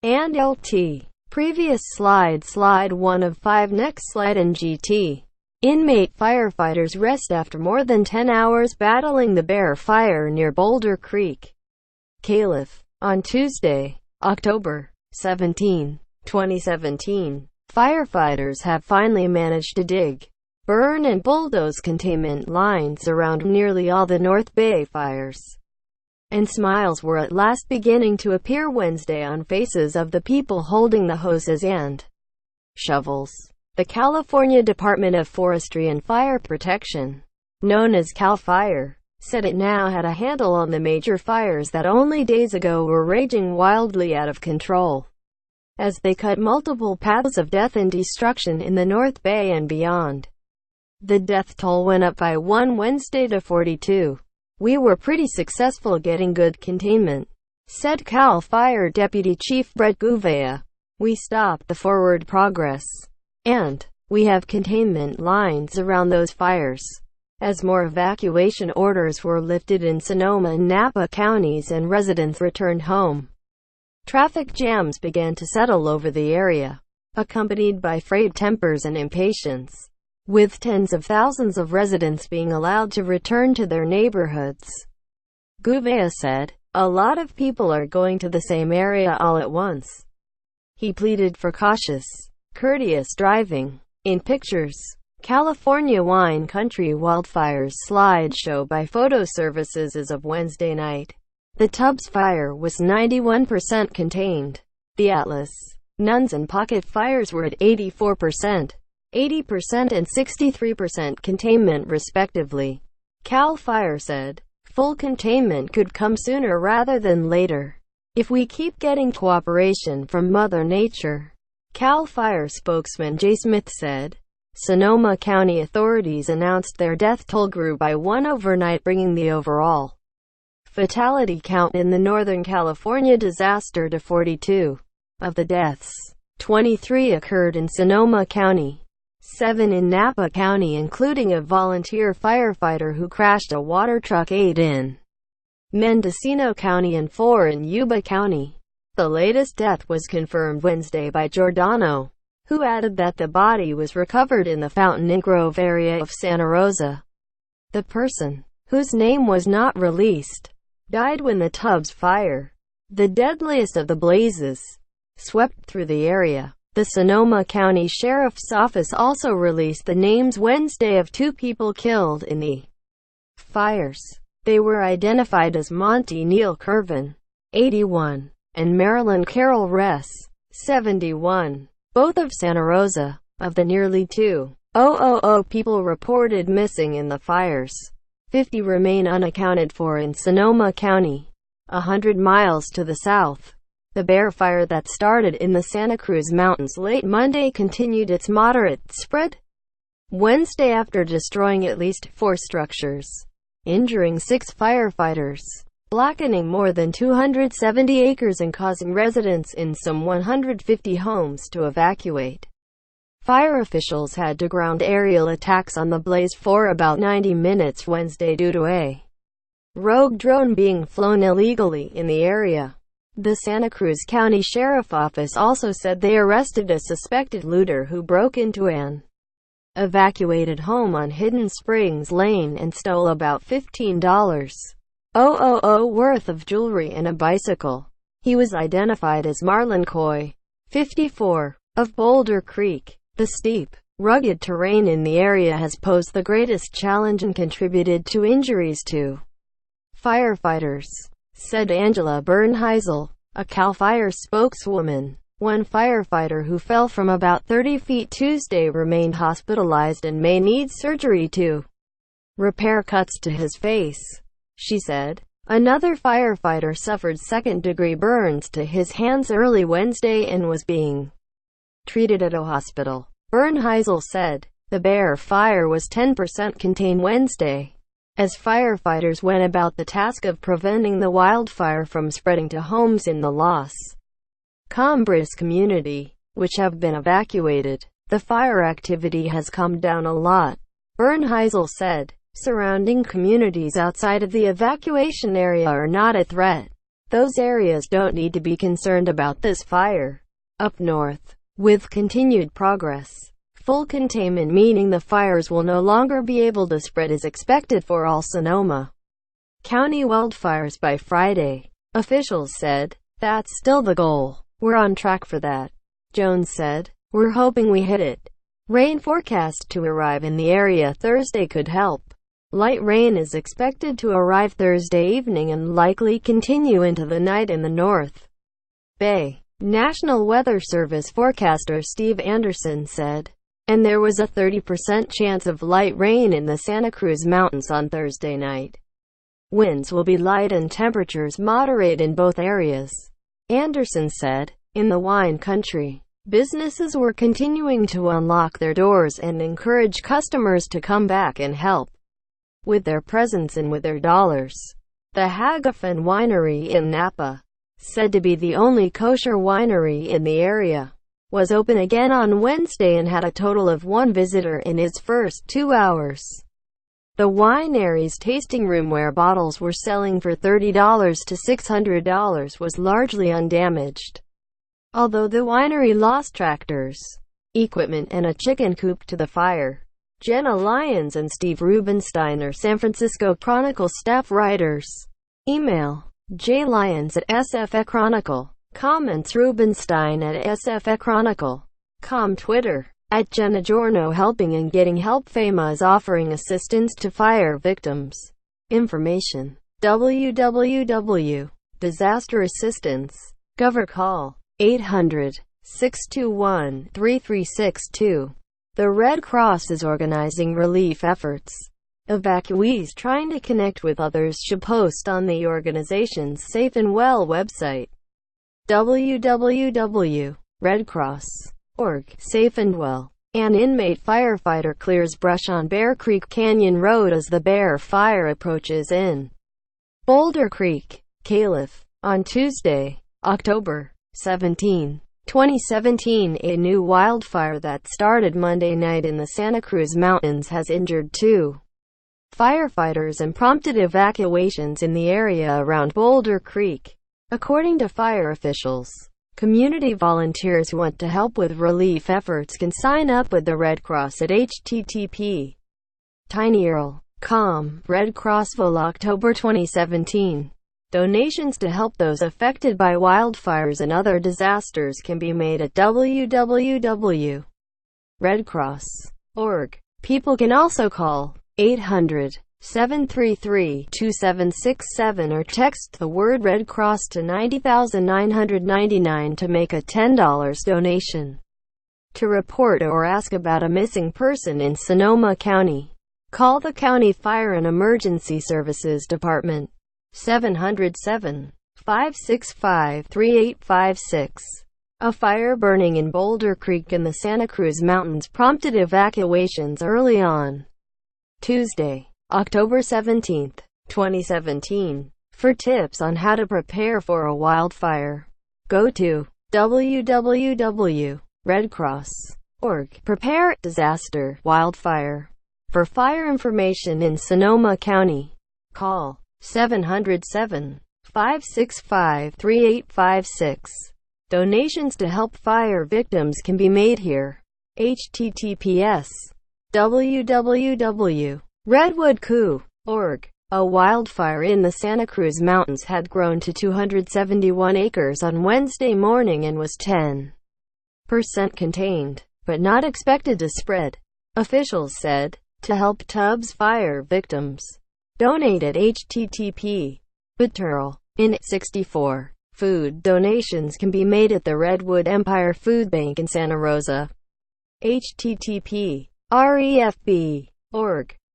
and LT. Previous slide 1 of 5. Next slide in GT. Inmate firefighters rest after more than 10 hours battling the bear fire near Boulder Creek, Calif. On Tuesday, October 17, 2017, firefighters have finally managed to dig, burn and bulldoze containment lines around nearly all the North Bay fires. And smiles were at last beginning to appear Wednesday on faces of the people holding the hoses and shovels. The California Department of Forestry and Fire Protection, known as Cal Fire, said it now had a handle on the major fires that only days ago were raging wildly out of control, as they cut multiple paths of death and destruction in the North Bay and beyond. The death toll went up by 1 Wednesday to 42. "We were pretty successful getting good containment," said Cal Fire Deputy Chief Brett Gouveia. "We stopped the forward progress, and we have containment lines around those fires." As more evacuation orders were lifted in Sonoma and Napa counties and residents returned home, traffic jams began to settle over the area, accompanied by frayed tempers and impatience, with tens of thousands of residents being allowed to return to their neighborhoods. Gouveia said, "A lot of people are going to the same area all at once." He pleaded for cautious, courteous driving. In pictures, California Wine Country Wildfires slideshow by Photo Services as of Wednesday night. The Tubbs fire was 91% contained. The Atlas, Nuns and Pocket fires were at 84%, 80% and 63% containment respectively. Cal Fire said, "Full containment could come sooner rather than later, if we keep getting cooperation from Mother Nature." Cal Fire spokesman Jay Smith said, Sonoma County authorities announced their death toll grew by 1 overnight, bringing the overall fatality count in the Northern California disaster to 42. Of the deaths, 23 occurred in Sonoma County, 7 in Napa County including a volunteer firefighter who crashed a water truck, 8 in Mendocino County and 4 in Yuba County. The latest death was confirmed Wednesday by Giordano, who added that the body was recovered in the Fountain Grove area of Santa Rosa. The person, whose name was not released, died when the Tubbs fire, the deadliest of the blazes, swept through the area. The Sonoma County Sheriff's Office also released the names Wednesday of 2 people killed in the fires. They were identified as Monty Neal Curvin, 81, and Marilyn Carol Ress, 71. Both of Santa Rosa. Of the nearly 2,000 people reported missing in the fires, 50 remain unaccounted for in Sonoma County, 100 miles to the south. The bear fire that started in the Santa Cruz Mountains late Monday continued its moderate spread Wednesday after destroying at least 4 structures, injuring 6 firefighters, blackening more than 270 acres and causing residents in some 150 homes to evacuate. Fire officials had to ground aerial attacks on the blaze for about 90 minutes Wednesday due to a rogue drone being flown illegally in the area. The Santa Cruz County Sheriff's Office also said they arrested a suspected looter who broke into an evacuated home on Hidden Springs Lane and stole about $15,000 worth of jewelry and a bicycle. He was identified as Marlon Coy, 54, of Boulder Creek. The steep, rugged terrain in the area has posed the greatest challenge and contributed to injuries to firefighters, said Angela Bernheisel, a Cal Fire spokeswoman. One firefighter who fell from about 30 feet Tuesday remained hospitalized and may need surgery to repair cuts to his face, she said. Another firefighter suffered second-degree burns to his hands early Wednesday and was being treated at a hospital. Bernheisel said, the bear fire was 10% contained Wednesday, as firefighters went about the task of preventing the wildfire from spreading to homes in the Los Cumbres community, which have been evacuated. The fire activity has calmed down a lot, Bernheisel said. Surrounding communities outside of the evacuation area are not a threat, those areas don't need to be concerned about this fire. Up north, with continued progress, full containment meaning the fires will no longer be able to spread is expected for all Sonoma County wildfires by Friday, officials said. That's still the goal. We're on track for that, Jones said. We're hoping we hit it. Rain forecast to arrive in the area Thursday could help. Light rain is expected to arrive Thursday evening and likely continue into the night in the North Bay. National Weather Service forecaster Steve Anderson said. And there was a 30% chance of light rain in the Santa Cruz Mountains on Thursday night. Winds will be light and temperatures moderate in both areas. Anderson said. In the wine country, businesses were continuing to unlock their doors and encourage customers to come back and help with their presents and with their dollars. The Hagafen Winery in Napa, said to be the only kosher winery in the area, was open again on Wednesday and had a total of 1 visitor in its first 2 hours. The winery's tasting room, where bottles were selling for $30 to $600, was largely undamaged, although the winery lost tractors, equipment and a chicken coop to the fire. Jenna Lyons and Steve Rubenstein are San Francisco Chronicle staff writers. Email jlyons@sfchronicle.com. Comments Rubenstein at sfchronicle.com. Twitter @JennaGiorno. Helping and getting help. FEMA is offering assistance to fire victims. Information www. Disaster Assistance. Gov. Call 800-621-3362. The Red Cross is organizing relief efforts. Evacuees trying to connect with others should post on the organization's Safe and Well website. www.redcross.org. Safe and Well. An inmate firefighter clears brush on Bear Creek Canyon Road as the Bear Fire approaches in Boulder Creek, Calif. On Tuesday, October 17, 2017, a new wildfire that started Monday night in the Santa Cruz Mountains has injured 2 firefighters and prompted evacuations in the area around Boulder Creek. According to fire officials, community volunteers who want to help with relief efforts can sign up with the Red Cross at http://tinyurl.com. Red Crossville, October 2017. Donations to help those affected by wildfires and other disasters can be made at www.redcross.org. People can also call 800-733-2767 or text the word Red Cross to 90999 to make a $10 donation. To report or ask about a missing person in Sonoma County, call the County Fire and Emergency Services Department. 707-565-3856. A fire burning in Boulder Creek in the Santa Cruz Mountains prompted evacuations early on Tuesday, October 17, 2017. For tips on how to prepare for a wildfire, go to www.redcross.org. Prepare Disaster Wildfire. For fire information in Sonoma County, call 707-565-3856. Donations to help fire victims can be made here. https://www.redwoodcoup.org. A wildfire in the Santa Cruz Mountains had grown to 271 acres on Wednesday morning and was 10% contained, but not expected to spread, officials said. To help Tubbs fire victims, donate at http://bit.ly/Inmate64. Food donations can be made at the Redwood Empire Food Bank in Santa Rosa. http://refb.org.